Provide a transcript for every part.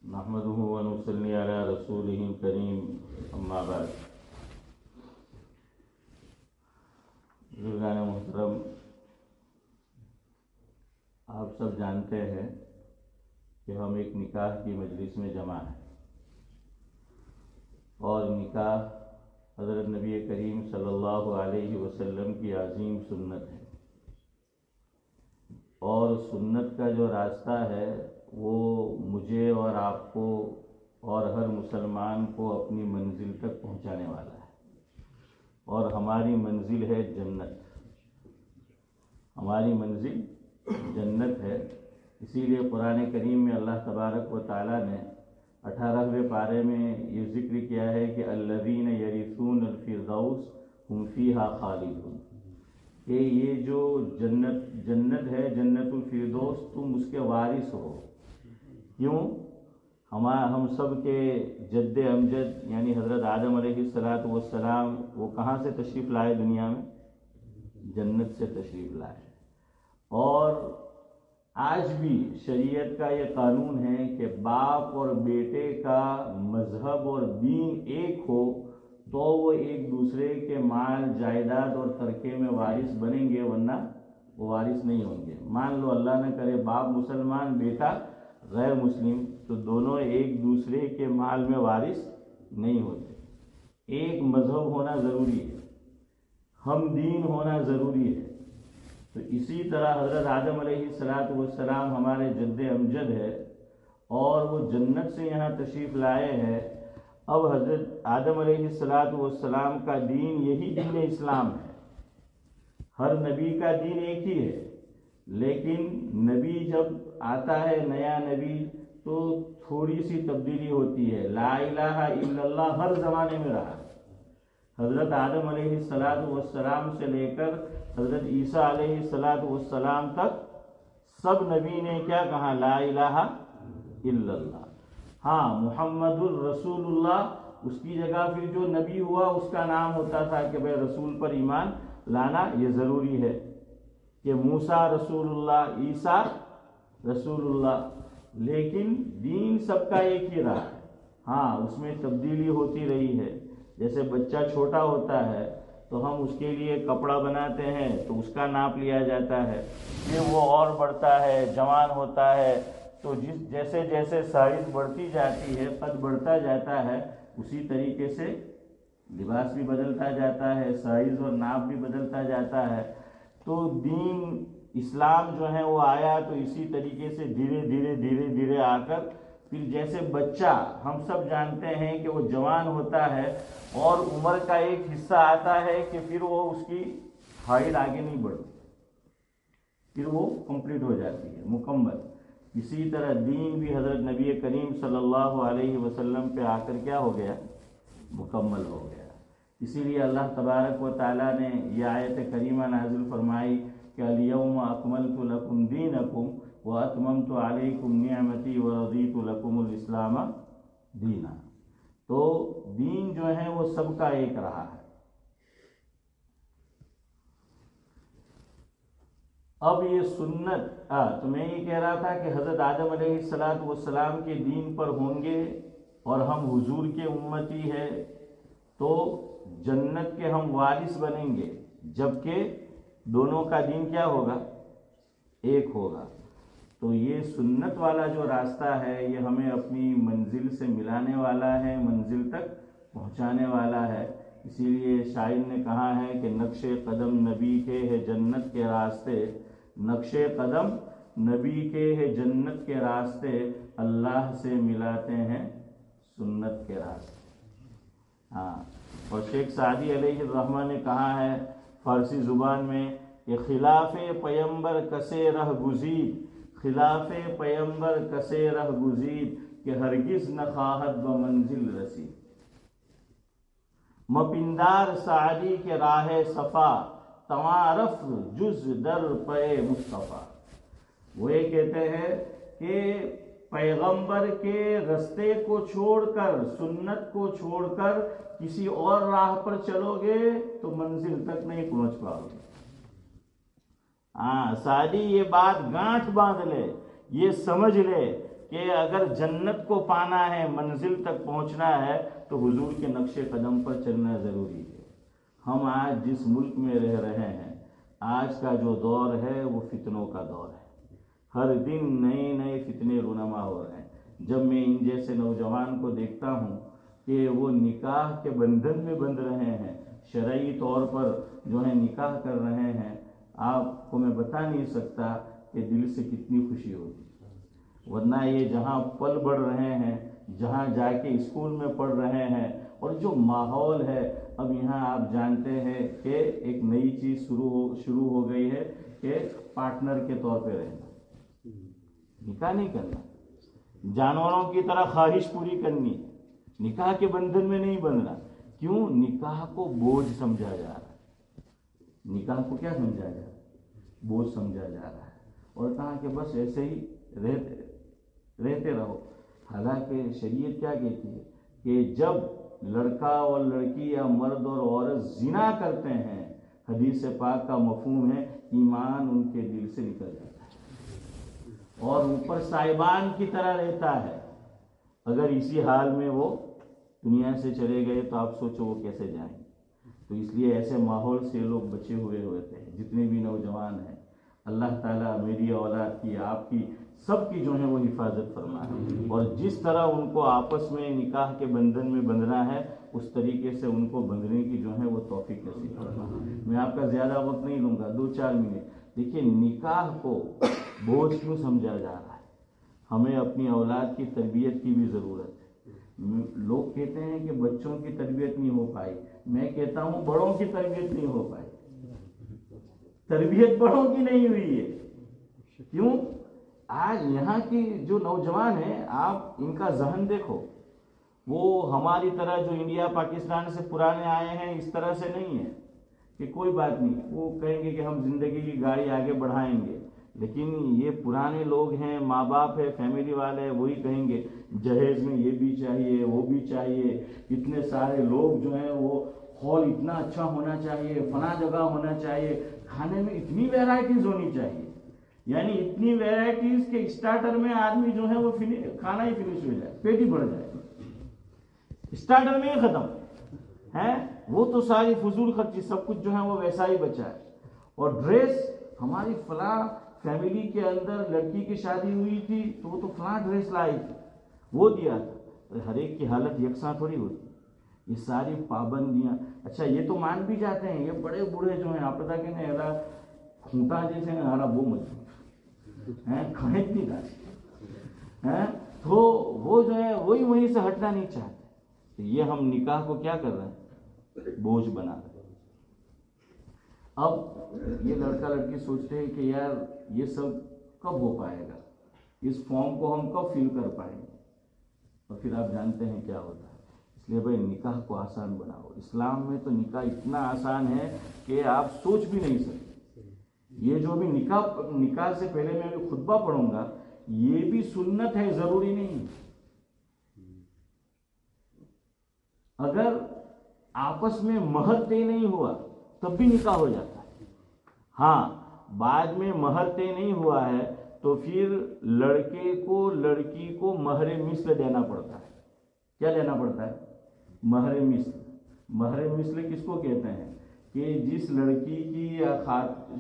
نحمده ونصلي على رسوله الكريم اما بعد. بزرگان محترم، آپ سب جانتے ہیں کہ ہم ایک نکاح کی مجلس میں جمع ہیں، اور نکاح حضرت نبی کریم صلی اللہ علیہ وسلم کی عظیم سنت ہے، اور سنت کا جو راستہ ہے وہ مجھے اور آپ کو اور ہر مسلمان کو اپنی منزل تک پہنچانے والا ہے، اور ہماری منزل ہے جنت. ہماری منزل جنت ہے. اسی لیے قرآن کریم میں اللہ تبارک و تعالیٰ نے 18ویں پارے میں یہ ذکر کیا ہے کہ الذین یرثون الفردوس ہم فیہا خالدون، کہ یہ جو جنت ہے، جنت الفردوس، تم اس کے وارث ہو. کیوں؟ ہم سب کے جد امجد یعنی حضرت آدم علیہ السلام وہ کہاں سے تشریف لائے؟ دنیا میں جنت سے تشریف لائے. اور آج بھی شریعت کا یہ قانون ہے کہ باپ اور بیٹے کا مذہب اور دین ایک ہو تو وہ ایک دوسرے کے مال، جائیداد اور ترکے میں وارث بنیں گے، ورنہ وہ وارث نہیں ہوں گے. مان لو اللہ نہ کرے باپ مسلمان، بیٹا غیر مسلم، تو دونوں ایک دوسرے کے مال میں وارث نہیں ہوتے. ایک مذہب ہونا ضروری ہے، ہم دین ہونا ضروری ہے. تو اسی طرح حضرت آدم علیہ السلام ہمارے جد امجد ہے، اور وہ جنت سے یہاں تشریف لائے ہیں. اب حضرت آدم علیہ السلام کا دین یہی دین اسلام ہے. ہر نبی کا دین ایک ہی ہے، لیکن نبی جب آتا ہے نیا نبی تو تھوڑی سی تبدیلی ہوتی ہے. لا الہ الا اللہ ہر زمانے میں رہا. حضرت آدم علیہ السلام سے لے کر حضرت عیسیٰ علیہ السلام تک سب نبی نے کیا کہا؟ لا الہ الا اللہ. ہاں، محمد الرسول اللہ، اس کی جگہ پھر جو نبی ہوا اس کا نام ہوتا تھا کہ بھائی رسول پر ایمان لانا یہ ضروری ہے، کہ موسیٰ رسول اللہ، عیسیٰ رسول اللہ. لیکن دین سب کا ایک ہی رہا ہے. ہاں، اس میں تبدیلی ہوتی رہی ہے. جیسے بچہ چھوٹا ہوتا ہے تو ہم اس کے لیے کپڑا بناتے ہیں تو اس کا ناپ لیا جاتا ہے. پھر وہ اور بڑھتا ہے، جوان ہوتا ہے تو جیسے جیسے سائز بڑھتی جاتی ہے، قد بڑھتا جاتا ہے، اسی طریقے سے لباس بھی بدلتا جاتا ہے، سائز اور ناپ بھی بدلتا جاتا ہے. تو دین اسلام جو ہے وہ آیا تو اسی طریقے سے دھیرے دھیرے آ کر پھر جیسے بچہ ہم سب جانتے ہیں کہ وہ جوان ہوتا ہے اور عمر کا ایک حصہ آتا ہے کہ پھر وہ اس کی ہائٹ آگے نہیں بڑھتی، پھر وہ کمپلیٹ ہو جاتی ہے، مکمل. اسی طرح دین بھی حضرت نبی کریم صلی اللہ علیہ وسلم پہ آ کر کیا ہو گیا؟ مکمل ہو گیا. اسی لیے اللہ تبارک و تعالیٰ نے یہ آیت کریمہ نازل فرمائی کہ الیوم اکملت لکم دینکم واتممت علیکم نعمتی ورضیت لکم الاسلام دینا. تو دین جو ہے وہ سب کا ایک رہا ہے. اب یہ سنت تو میں یہ کہہ رہا تھا کہ حضرت آدم علیہ السلام کے دین پر ہوں گے اور ہم حضور کے امتی ہیں تو جنت کے ہم وارث بنیں گے، جبکہ دونوں کا دین کیا ہوگا؟ ایک ہوگا. تو یہ سنت والا جو راستہ ہے یہ ہمیں اپنی منزل سے ملانے والا ہے، منزل تک پہنچانے والا ہے. اسی لیے شاعر نے کہا ہے کہ نقش قدم نبی کے ہے جنت کے راستے، نقش قدم نبی کے ہے جنت کے راستے، اللہ سے ملاتے ہیں سنت کے راستے. ہاں، اور شیخ سعدی علیہ الرحمہ نے کہا ہے فارسی زبان میں کہ خلاف پیمبر کسے رہ گزید، خلاف پیمبر کسے رہ گزید، کہ ہرگز نخواہد و منزل رسید. مپندار سعدی کے راہ صفا، تمارف جز در پے مصطفیٰ. وہ یہ کہتے ہیں کہ پیغمبر کے رستے کو چھوڑ کر، سنت کو چھوڑ کر کسی اور راہ پر چلو گے تو منزل تک نہیں پہنچ پاؤ گے. ہاں، سعدی یہ بات گانٹھ باندھ لے، یہ سمجھ لے کہ اگر جنت کو پانا ہے، منزل تک پہنچنا ہے، تو حضور کے نقش قدم پر چلنا ضروری ہے۔ ہم آج جس ملک میں رہ رہے ہیں، آج کا جو دور ہے وہ فتنوں کا دور ہے۔ ہر دن نئے نئے فتنے رونما ہو رہے ہیں۔ جب میں ان جیسے نوجوان کو دیکھتا ہوں کہ وہ نکاح کے بندھن میں بندھ رہے ہیں، شرعی طور پر جو ہے نکاح کر رہے ہیں، آپ کو میں بتا نہیں سکتا کہ دل سے کتنی خوشی ہوتی۔ ورنہ یہ جہاں پل بڑھ رہے ہیں، جہاں جا کے اسکول میں پڑھ رہے ہیں، اور جو ماحول ہے، اب یہاں آپ جانتے ہیں کہ ایک نئی چیز شروع ہو گئی ہے کہ پارٹنر کے طور پہ رہنا، نکاح نہیں کرنا، جانوروں کی طرح خواہش پوری کرنی، نکاح کے بندھن میں نہیں بندھنا۔ کیوں؟ نکاح کو بوجھ سمجھا جا رہا ہے۔ نکاح کو کیا سمجھا جا رہا ہے؟ بوجھ سمجھا جا رہا ہے، اور کہا کہ بس ایسے ہی رہتے رہو۔ حالانکہ شریعت کیا کہتی ہے کہ جب لڑکا اور لڑکی یا مرد اور عورت زنا کرتے ہیں، حدیث پاک کا مفہوم ہے ایمان ان کے دل سے نکل جاتا ہے اور اوپر سائبان کی طرح رہتا ہے۔ اگر اسی حال میں وہ دنیا سے چلے گئے تو آپ سوچو وہ کیسے جائیں۔ تو اس لیے ایسے ماحول سے لوگ بچے ہوئے ہوتے ہیں۔ جتنے بھی نوجوان ہیں، اللہ تعالیٰ میری اولاد کی، آپ کی، سب کی جو ہے وہ حفاظت فرمائے، اور جس طرح ان کو آپس میں نکاح کے بندھن میں بندھنا ہے، اس طریقے سے ان کو بندھنے کی جو ہے وہ توفیق نصیب فرمائے۔ میں آپ کا زیادہ وقت نہیں لوں گا، 2-4 منٹ۔ دیکھیے نکاح کو بوجھ کیوں سمجھا جا رہا ہے؟ ہمیں اپنی اولاد کی تربیت کی بھی ضرورت ہے۔ لوگ کہتے ہیں کہ بچوں کی تربیت نہیں ہو پائی، میں کہتا ہوں بڑوں کی تربیت نہیں ہو پائی۔ تربیت بڑوں کی نہیں ہوئی ہے۔ کیوں؟ آج یہاں کی جو نوجوان ہیں، آپ ان کا ذہن دیکھو، وہ ہماری طرح جو انڈیا پاکستان سے پرانے آئے ہیں اس طرح سے نہیں ہے کہ کوئی بات نہیں، وہ کہیں گے کہ ہم زندگی کی گاڑی آگے بڑھائیں گے۔ لیکن یہ پرانے لوگ ہیں، ماں باپ ہے، فیملی والے، وہی کہیں گے جہیز میں یہ بھی چاہیے، وہ بھی چاہیے، اتنے سارے لوگ جو ہیں، وہ ہال اتنا اچھا ہونا چاہیے، فلاں جگہ ہونا چاہیے، کھانے میں اتنی ویرائٹیز ہونی چاہیے، یعنی اتنی ویرائٹیز کہ اسٹارٹر میں آدمی جو ہے وہ کھانا ہی فنش ہو جائے، پیٹ ہی بڑھ جائے، اسٹارٹر میں ہی ختم ہے۔ وہ تو ساری فضول خرچی، سب کچھ جو ہے وہ ویسا ہی بچا ہے۔ اور ڈریس، ہماری فلاں فیملی کے اندر لڑکی کی شادی ہوئی تھی تو وہ تو فلاں ڈریس لائی تھی، وہ دیا تھا۔ ہر ایک کی حالت یکساں تھوڑی ہوتی، یہ ساری پابندیاں۔ اچھا یہ تو مان بھی جاتے ہیں، یہ بڑے بوڑھے جو ہیں، آپ پتا کہ نہیں ایلا کھوٹا جیسے ہمارا وہ مجبور ہیں، کھڑے نہیں ہیں، تو وہ جو ہے وہیں سے ہٹنا نہیں چاہتے۔ تو یہ ہم نکاح کو کیا کر رہے ہیں؟ بوجھ بنا رہے ہیں۔ اب یہ لڑکا لڑکی سوچتے ہیں کہ یار یہ سب کب ہو پائے گا، اس فارم کو ہم کب فل کر پائیں گے، اور پھر آپ جانتے ہیں کیا ہوتا ہے۔ اس لیے بھائی نکاح کو آسان بناؤ۔ اسلام میں تو نکاح اتنا آسان ہے کہ آپ سوچ بھی نہیں سکتے۔ یہ جو بھی نکاح سے پہلے میں خطبہ پڑھوں گا، یہ بھی سنت ہے، ضروری نہیں۔ اگر آپس میں مہر طے نہیں ہوا تب بھی نکاح ہو جاتا ہے۔ ہاں بعد میں مہر طے نہیں ہوا ہے تو پھر لڑکے کو لڑکی کو مہر مثل دینا پڑتا ہے۔ کیا دینا پڑتا ہے؟ مہر مثل۔ مہر مثل کس کو کہتے ہیں؟ کہ جس لڑکی کی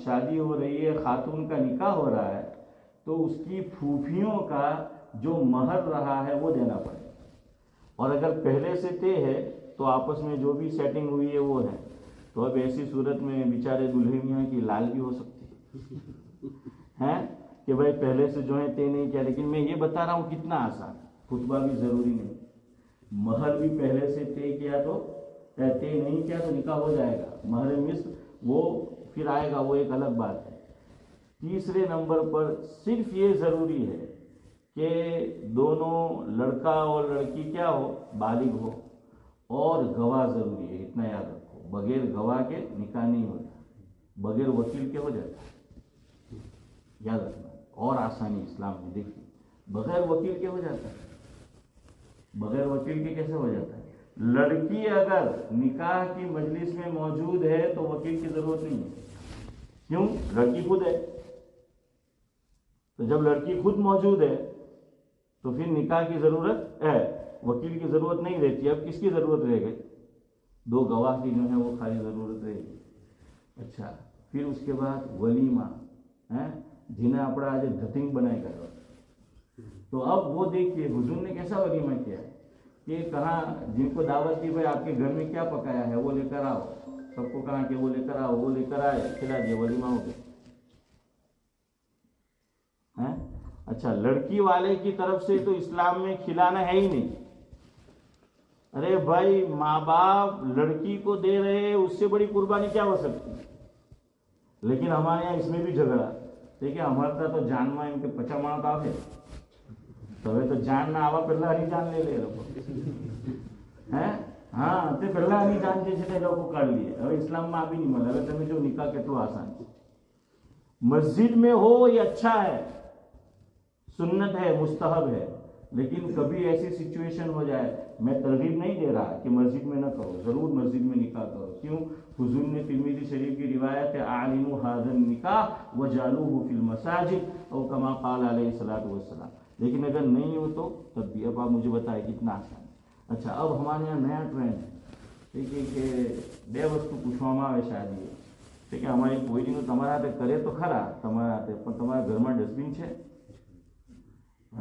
شادی ہو رہی ہے، خاتون کا نکاح ہو رہا ہے، تو اس کی پھوپھیوں کا جو مہر رہا ہے وہ دینا پڑے گا۔ اور اگر پہلے سے طے ہے تو آپس میں جو بھی سیٹنگ ہوئی ہے وہ ہے، تو اب ایسی صورت میں بیچارے دلہنیاں کی لال بھی ہو سکتی ہے کہ بھائی پہلے سے جو ہے طے نہیں کیا۔ لیکن میں یہ بتا رہا ہوں کتنا آسان، خطبہ بھی ضروری نہیں، مہر بھی پہلے سے طے کیا تو طے نہیں کیا تو نکاح ہو جائے گا۔ مہر مثل وہ پھر آئے گا، وہ ایک الگ بات ہے۔ تیسرے نمبر پر صرف یہ ضروری ہے کہ دونوں لڑکا اور لڑکی کیا ہو، بالغ ہو، اور گواہ ضروری ہے۔ اتنا یاد رکھو، بغیر گواہ کے نکاح نہیں ہوتا، بغیر وکیل کے ہو جاتا ہے، یاد رکھنا۔ اور آسانی اسلام میں دیکھیے، بغیر وکیل کے ہو جاتا ہے۔ بغیر وکیل کے کیسے ہو جاتا ہے؟ لڑکی اگر نکاح کی مجلس میں موجود ہے تو وکیل کی ضرورت نہیں ہے۔ کیوں؟ لڑکی خود ہے۔ تو جب لڑکی خود موجود ہے تو پھر نکاح کی ضرورت ہے، وکیل کی ضرورت نہیں رہتی. اب کس کی ضرورت رہ گئی؟ 2 گواہ کی جو ہے وہ خالی ضرورت رہے گی. اچھا پھر اس کے بعد ولیمہ ہے جنہیں اپنا آج دھتنگ بنائے گا. تو اب وہ دیکھیے حضور نے کیسا ولیمہ کیا ہے کہ کہاں جن کو دعوت دی بھائی آپ کے گھر میں کیا پکایا ہے وہ لے کر آؤ، سب کو کہا کہ وہ لے کر آؤ، وہ لے کر آئے، کھلا دیا، ولیمہ ہو گیا. اچھا لڑکی والے کی طرف سے تو اسلام میں کھلانا ہے ہی نہیں. ارے بھائی ماں باپ لڑکی کو دے رہے، اس سے بڑی قربانی کیا ہو سکتی. لیکن ہمارے یہاں اس میں بھی جھگڑا. دیکھیں ہمارا تو جان میں ان کے پچا ماں باپ ہے، تو جان نہ آوا پہلا نہیں جان لے ہاں تو پہلا نہیں جان جیسے لوگ کر لیے. اب اسلام میں بھی نہیں ملا. اگر تمہیں جو نکاح کتو آسان مسجد میں ہو یہ اچھا ہے، سنت ہے، مستحب ہے. لیکن کبھی ایسی سچویشن ہو جائے، میں ترغیب نہیں دے رہا کہ مسجد میں نہ کرو، ضرور مسجد میں نکاح کرو. کیوں؟ حضور نے ترمذی شریف کی روایت ہے اعلنوا هذا النکاح وجعلوه فی المساجد او کما قال علیہ الصلوۃ والسلام. لیکن اگر نہیں ہو تو تب بھی. اب آپ مجھے بتائیں کتنا آسان. اچھا اب ہمارے یہاں نیا ٹرینڈ ہے ٹھیک ہے کہ બે વસ્તુ પૂછવામાં આવે શાદી ઠીક છે. અમારી પોઈરીનું તમારા હાથે કરે તો ખરા તમારા હાથે, પણ તમારા ઘરમાં ડસ્ટબિન છે?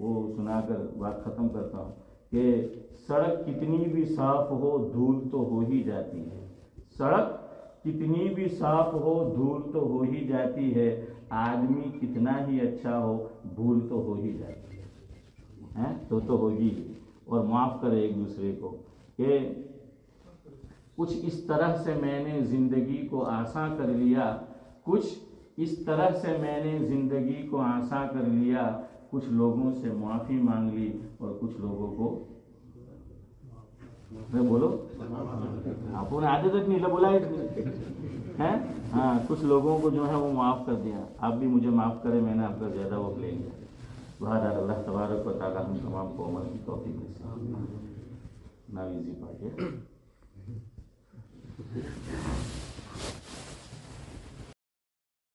وہ سنا کر بات ختم کرتا ہوں کہ سڑک کتنی بھی صاف ہو دھول تو ہو ہی جاتی ہے، سڑک کتنی بھی صاف ہو دھول تو ہو ہی جاتی ہے، آدمی کتنا ہی اچھا ہو بھول تو ہو ہی جاتی ہے، تو ہوگی۔ اور معاف کرے ایک دوسرے کو کہ کچھ اس طرح سے میں نے زندگی کو آسان کر لیا، کچھ اس طرح سے میں نے زندگی کو آسان کر لیا، کچھ لوگوں سے معافی مانگ لی اور کچھ لوگوں کو بولو آپ نے آدھے تک نہیں بولا ہے، ہاں کچھ لوگوں کو جو ہے وہ معاف کر دیا، آپ بھی مجھے معاف کرے، میں نے آپ کا زیادہ وقت لے لیا۔ بہرحال اللہ تبارک و تعالیٰ ہم تمام کو عمل کی توفیق دے۔ ناویزی پاکے